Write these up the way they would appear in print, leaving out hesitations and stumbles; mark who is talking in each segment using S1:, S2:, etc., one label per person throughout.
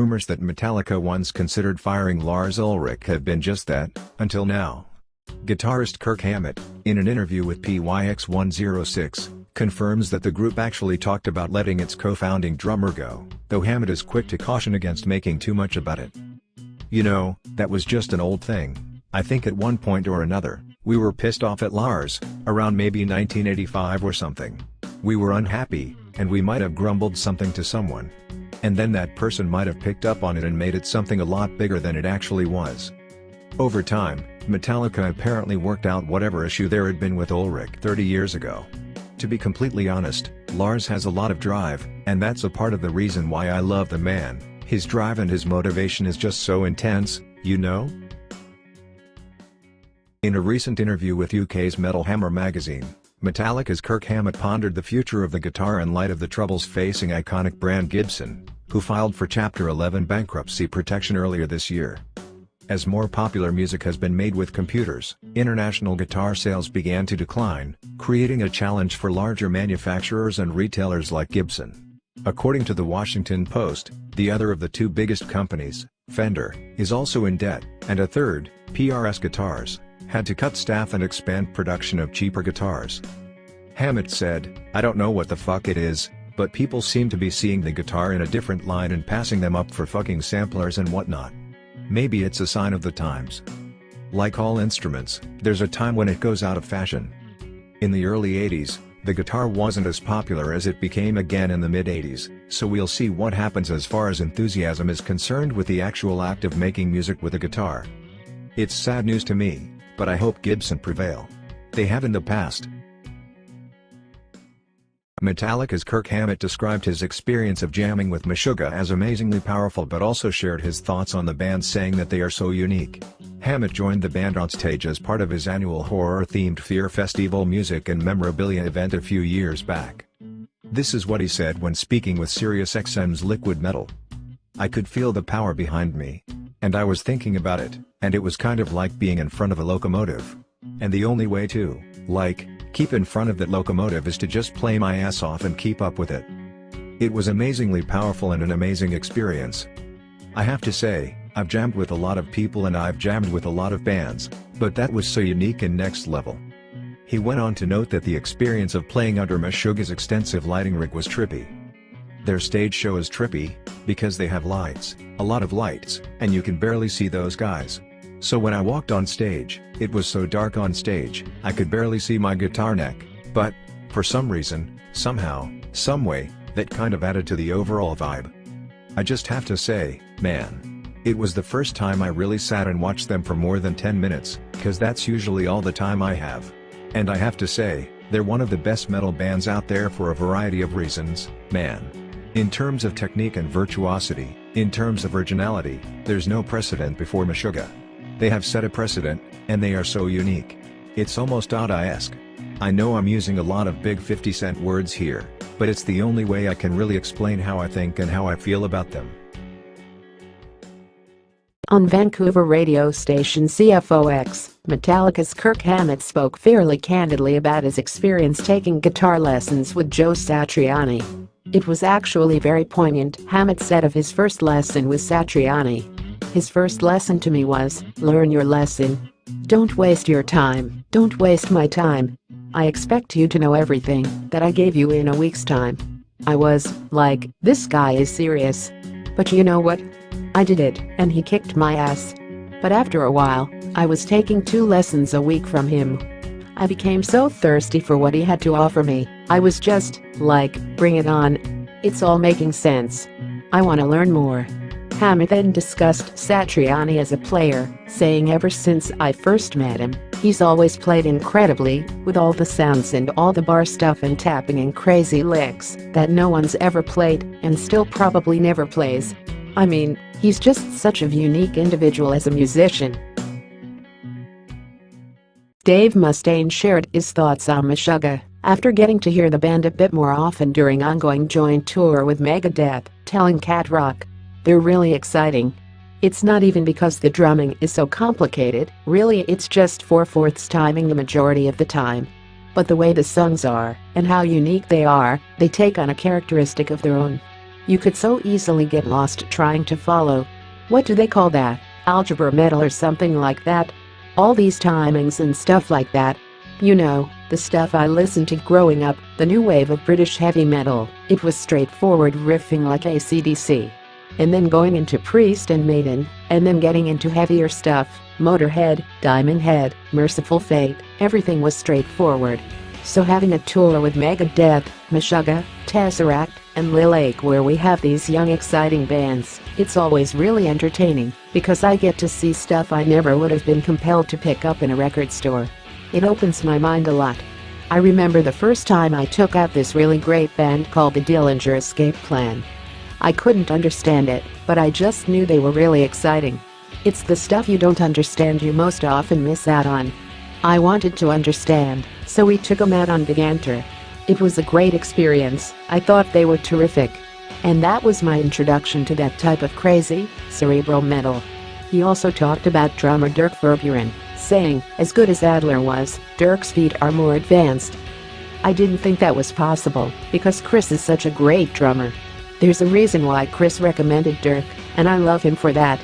S1: rumors that Metallica once considered firing Lars Ulrich have been just that, until now. Guitarist Kirk Hammett, in an interview with PYX106, confirms that the group actually talked about letting its co-founding drummer go, though Hammett is quick to caution against making too much about it. "You know, that was just an old thing. I think at one point or another, we were pissed off at Lars, around maybe 1985 or something. We were unhappy, and we might have grumbled something to someone. And then that person might have picked up on it and made it something a lot bigger than it actually was." Over time, Metallica apparently worked out whatever issue there had been with Ulrich 30 years ago. To be completely honest, Lars has a lot of drive, and that's a part of the reason why I love the man. His drive and his motivation is just so intense, you know? In a recent interview with UK's Metal Hammer magazine, Metallica's Kirk Hammett pondered the future of the guitar in light of the troubles facing iconic brand Gibson, who filed for Chapter 11 bankruptcy protection earlier this year. As more popular music has been made with computers, international guitar sales began to decline, creating a challenge for larger manufacturers and retailers like Gibson. According to the Washington Post, the other of the two biggest companies, Fender, is also in debt, and a third, PRS Guitars, had to cut staff and expand production of cheaper guitars. Hammett said, "I don't know what the fuck it is, but people seem to be seeing the guitar in a different light and passing them up for fucking samplers and whatnot. Maybe it's a sign of the times. Like all instruments, there's a time when it goes out of fashion." In the early 80s, the guitar wasn't as popular as it became again in the mid-80s, so we'll see what happens as far as enthusiasm is concerned with the actual act of making music with a guitar. "It's sad news to me, but I hope Gibson prevail. They have in the past." Metallica's Kirk Hammett described his experience of jamming with Meshuggah as amazingly powerful, but also shared his thoughts on the band, saying that they are so unique. Hammett joined the band on stage as part of his annual horror-themed Fear Festival music and memorabilia event a few years back. This is what he said when speaking with SiriusXM's Liquid Metal. "I could feel the power behind me. And I was thinking about it, and it was kind of like being in front of a locomotive. And the only way to, keep in front of that locomotive is to just play my ass off and keep up with it. It was amazingly powerful and an amazing experience. I have to say, I've jammed with a lot of people and I've jammed with a lot of bands, but that was so unique and next level." He went on to note that the experience of playing under Meshuggah's extensive lighting rig was trippy. "Their stage show is trippy, because they have lights, a lot of lights, and you can barely see those guys. So when I walked on stage, it was so dark on stage, I could barely see my guitar neck, but, for some reason, somehow, someway, that kind of added to the overall vibe. I just have to say, man. It was the first time I really sat and watched them for more than 10 minutes, cause that's usually all the time I have. And I have to say, they're one of the best metal bands out there for a variety of reasons, man. In terms of technique and virtuosity, in terms of originality, there's no precedent before Meshuggah. They have set a precedent, and they are so unique. It's almost Dada-esque. I know I'm using a lot of big 50-cent words here, but it's the only way I can really explain how I think and how I feel about them."
S2: On Vancouver radio station CFOX, Metallica's Kirk Hammett spoke fairly candidly about his experience taking guitar lessons with Joe Satriani. "It was actually very poignant," Hammett said of his first lesson with Satriani. "His first lesson to me was, learn your lesson. Don't waste your time, don't waste my time. I expect you to know everything that I gave you in a week's time." I was like, this guy is serious. But you know what? I did it, and he kicked my ass. But after a while, I was taking 2 lessons a week from him. I became so thirsty for what he had to offer me, I was just like, bring it on. It's all making sense. I want to learn more." Hammett then discussed Satriani as a player, saying ever since I first met him, he's always played incredibly, with all the sounds and all the bar stuff and tapping and crazy licks that no one's ever played and still probably never plays. I mean, he's just such a unique individual as a musician. Dave Mustaine shared his thoughts on Meshuggah after getting to hear the band a bit more often during ongoing joint tour with Megadeth, telling Cat Rock, "They're really exciting. It's not even because the drumming is so complicated, really it's just 4/4 timing the majority of the time. But the way the songs are, and how unique they are, they take on a characteristic of their own. You could so easily get lost trying to follow. What do they call that? Algebra metal or something like that? All these timings and stuff like that. You know, the stuff I listened to growing up, the new wave of British heavy metal. It was straightforward riffing like AC/DC. And then going into Priest and Maiden, and then getting into heavier stuff, Motorhead, Diamond Head, Merciful Fate, everything was straightforward. So having a tour with Megadeth, Meshuggah, Tesseract, and Lil Ake where we have these young exciting bands, it's always really entertaining, because I get to see stuff I never would have been compelled to pick up in a record store. It opens my mind a lot. I remember the first time I took out this really great band called the Dillinger Escape Plan. I couldn't understand it, but I just knew they were really exciting. It's the stuff you don't understand you most often miss out on. I wanted to understand, so we took them out on Big Enter. It was a great experience. I thought they were terrific. And that was my introduction to that type of crazy, cerebral metal. He also talked about drummer Dirk Verburen, saying, as good as Adler was, Dirk's feet are more advanced. I didn't think that was possible, because Chris is such a great drummer. There's a reason why Chris recommended Dirk, and I love him for that.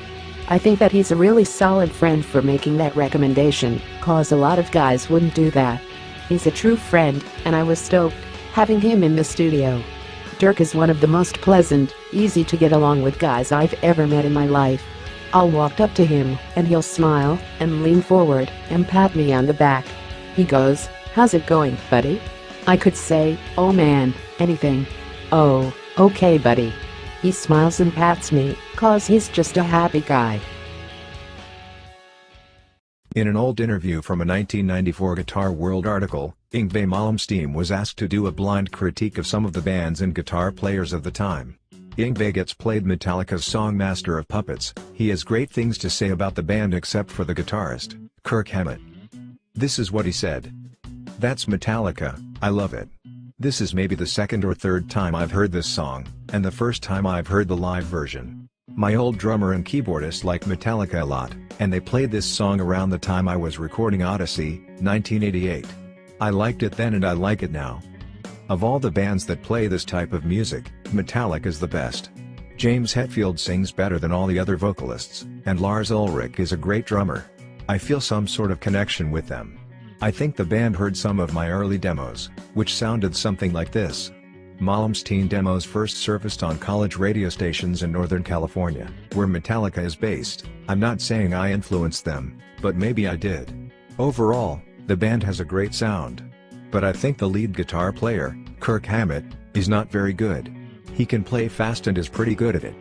S2: I think that he's a really solid friend for making that recommendation, cause a lot of guys wouldn't do that. He's a true friend, and I was stoked having him in the studio. Dirk is one of the most pleasant, easy to get along with guys I've ever met in my life. I'll walk up to him, and he'll smile, and lean forward, and pat me on the back. He goes, "How's it going, buddy?" I could say, "Oh man, anything." "Oh, okay buddy." He smiles and pats me, cause he's just a happy guy.
S1: In an old interview from a 1994 Guitar World article, Yngwie Malmsteen was asked to do a blind critique of some of the bands and guitar players of the time. Yngwie gets played Metallica's song Master of Puppets. He has great things to say about the band except for the guitarist, Kirk Hammett. This is what he said. "That's Metallica, I love it. This is maybe the second or third time I've heard this song, and the first time I've heard the live version. My old drummer and keyboardist liked Metallica a lot, and they played this song around the time I was recording Odyssey, 1988. I liked it then and I like it now. Of all the bands that play this type of music, Metallica is the best. James Hetfield sings better than all the other vocalists, and Lars Ulrich is a great drummer. I feel some sort of connection with them. I think the band heard some of my early demos, which sounded something like this." Malmsteen demos first surfaced on college radio stations in Northern California, where Metallica is based. I'm not saying I influenced them, but maybe I did. Overall, the band has a great sound. But I think the lead guitar player, Kirk Hammett, is not very good. He can play fast and is pretty good at it.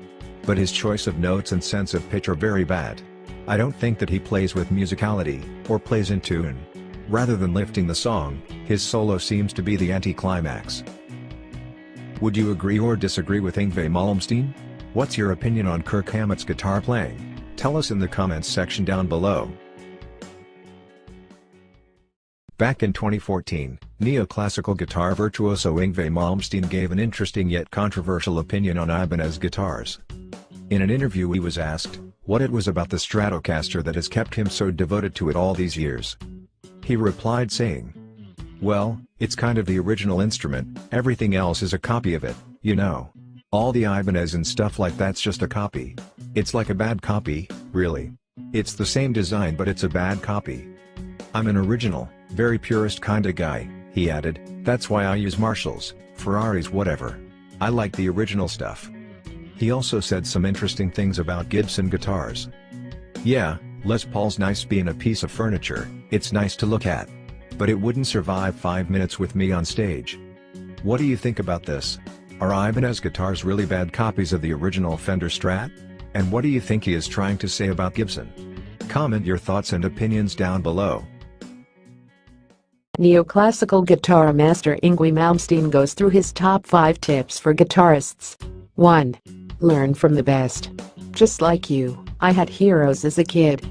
S1: But his choice of notes and sense of pitch are very bad. I don't think that he plays with musicality, or plays in tune. Rather than lifting the song, his solo seems to be the anticlimax. Would you agree or disagree with Yngwie Malmsteen? What's your opinion on Kirk Hammett's guitar playing? Tell us in the comments section down below. Back in 2014, neoclassical guitar virtuoso Yngwie Malmsteen gave an interesting yet controversial opinion on Ibanez guitars. In an interview he was asked what it was about the Stratocaster that has kept him so devoted to it all these years. He replied saying, "Well, it's kind of the original instrument, everything else is a copy of it, you know. All the Ibanez and stuff like that's just a copy. It's like a bad copy, really. It's the same design but it's a bad copy. I'm an original, very purist kinda guy," he added. "That's why I use Marshalls, Ferraris, whatever. I like the original stuff." He also said some interesting things about Gibson guitars. "Yeah, Les Paul's nice being a piece of furniture, it's nice to look at. But it wouldn't survive 5 minutes with me on stage. What do you think about this? Are Ibanez guitars really bad copies of the original Fender Strat? And what do you think he is trying to say about Gibson? Comment your thoughts and opinions down below."
S2: Neoclassical guitar master Yngwie Malmsteen goes through his top 5 tips for guitarists. 1. Learn from the best. Just like you, I had heroes as a kid.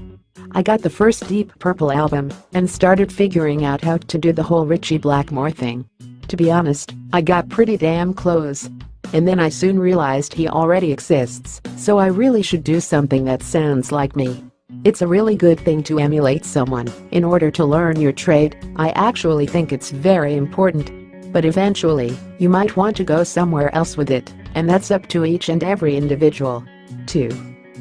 S2: I got the first Deep Purple album and started figuring out how to do the whole Ritchie Blackmore thing. To be honest, I got pretty damn close. And then I soon realized he already exists, so I really should do something that sounds like me. It's a really good thing to emulate someone in order to learn your trade. I actually think it's very important. But eventually, you might want to go somewhere else with it, and that's up to each and every individual. 2.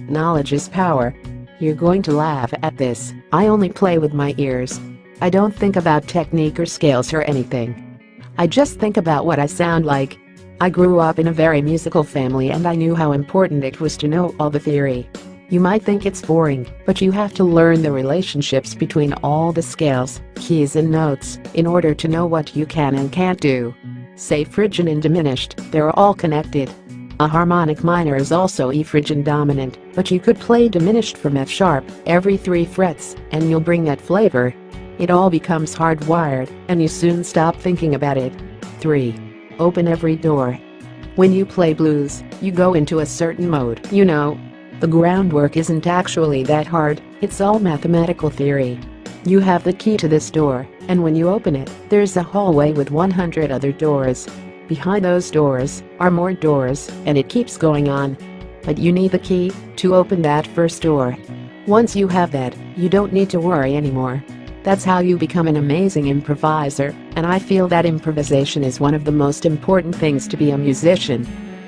S2: Knowledge is power. You're going to laugh at this, I only play with my ears. I don't think about technique or scales or anything. I just think about what I sound like. I grew up in a very musical family and I knew how important it was to know all the theory. You might think it's boring, but you have to learn the relationships between all the scales, keys and notes in order to know what you can and can't do. Say phrygian and diminished, they're all connected. A harmonic minor is also E phrygian dominant, but you could play diminished from F sharp every 3 frets and you'll bring that flavor. It all becomes hardwired and you soon stop thinking about it. 3. Open every door. When you play blues, you go into a certain mode, you know. The groundwork isn't actually that hard, it's all mathematical theory. You have the key to this door, and when you open it, there's a hallway with 100 other doors. Behind those doors are more doors, and it keeps going on. But you need the key to open that first door. Once you have that, you don't need to worry anymore. That's how you become an amazing improviser, and I feel that improvisation is one of the most important things to be a musician.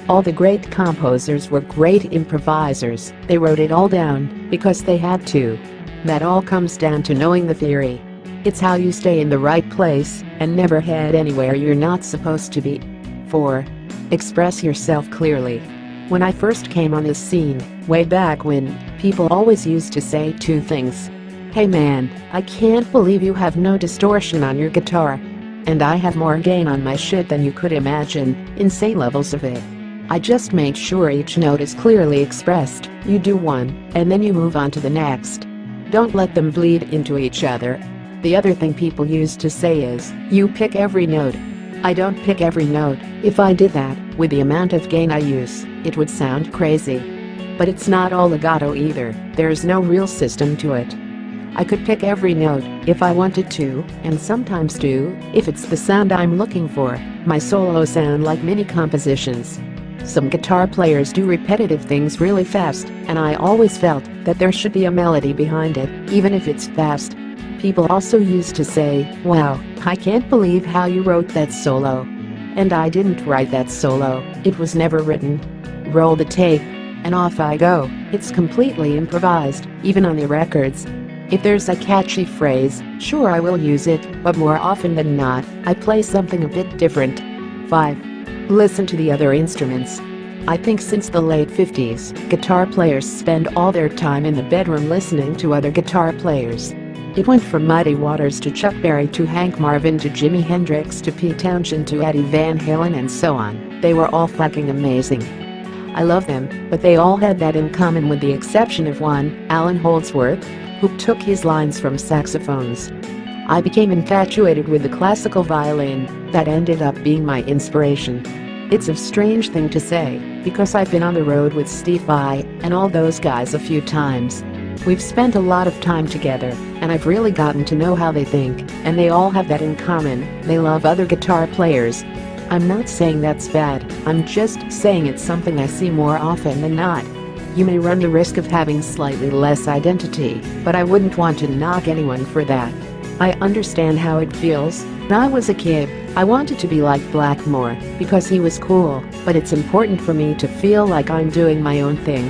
S2: All the great composers were great improvisers, they wrote it all down because they had to. That all comes down to knowing the theory. It's how you stay in the right place and never head anywhere you're not supposed to be. 4. Express yourself clearly. When I first came on this scene, way back when, people always used to say 2 things. Hey man, I can't believe you have no distortion on your guitar. And I have more gain on my shit than you could imagine, insane levels of it. I just make sure each note is clearly expressed. You do one, and then you move on to the next. Don't let them bleed into each other. The other thing people used to say is, you pick every note. I don't pick every note. If I did that, with the amount of gain I use, it would sound crazy. But it's not all legato either, there's no real system to it. I could pick every note if I wanted to, and sometimes do, if it's the sound I'm looking for. My solos sound like mini compositions. Some guitar players do repetitive things really fast, and I always felt that there should be a melody behind it, even if it's fast. People also used to say, wow, I can't believe how you wrote that solo. And I didn't write that solo, it was never written. Roll the tape, and off I go. It's completely improvised, even on the records. If there's a catchy phrase, sure I will use it, but more often than not, I play something a bit different. 5. Listen to the other instruments. I think since the late 50s, guitar players spend all their time in the bedroom listening to other guitar players. It went from Muddy Waters to Chuck Berry to Hank Marvin to Jimi Hendrix to Pete Townshend to Eddie Van Halen and so on. They were all fucking amazing. I love them, but they all had that in common with the exception of one, Alan Holdsworth, who took his lines from saxophones. I became infatuated with the classical violin that ended up being my inspiration. It's a strange thing to say, because I've been on the road with Steve Vai and all those guys a few times. We've spent a lot of time together, and I've really gotten to know how they think, and they all have that in common, they love other guitar players. I'm not saying that's bad, I'm just saying it's something I see more often than not. You may run the risk of having slightly less identity, but I wouldn't want to knock anyone for that. I understand how it feels. When I was a kid, I wanted to be like Blackmore because he was cool, but it's important for me to feel like I'm doing my own thing.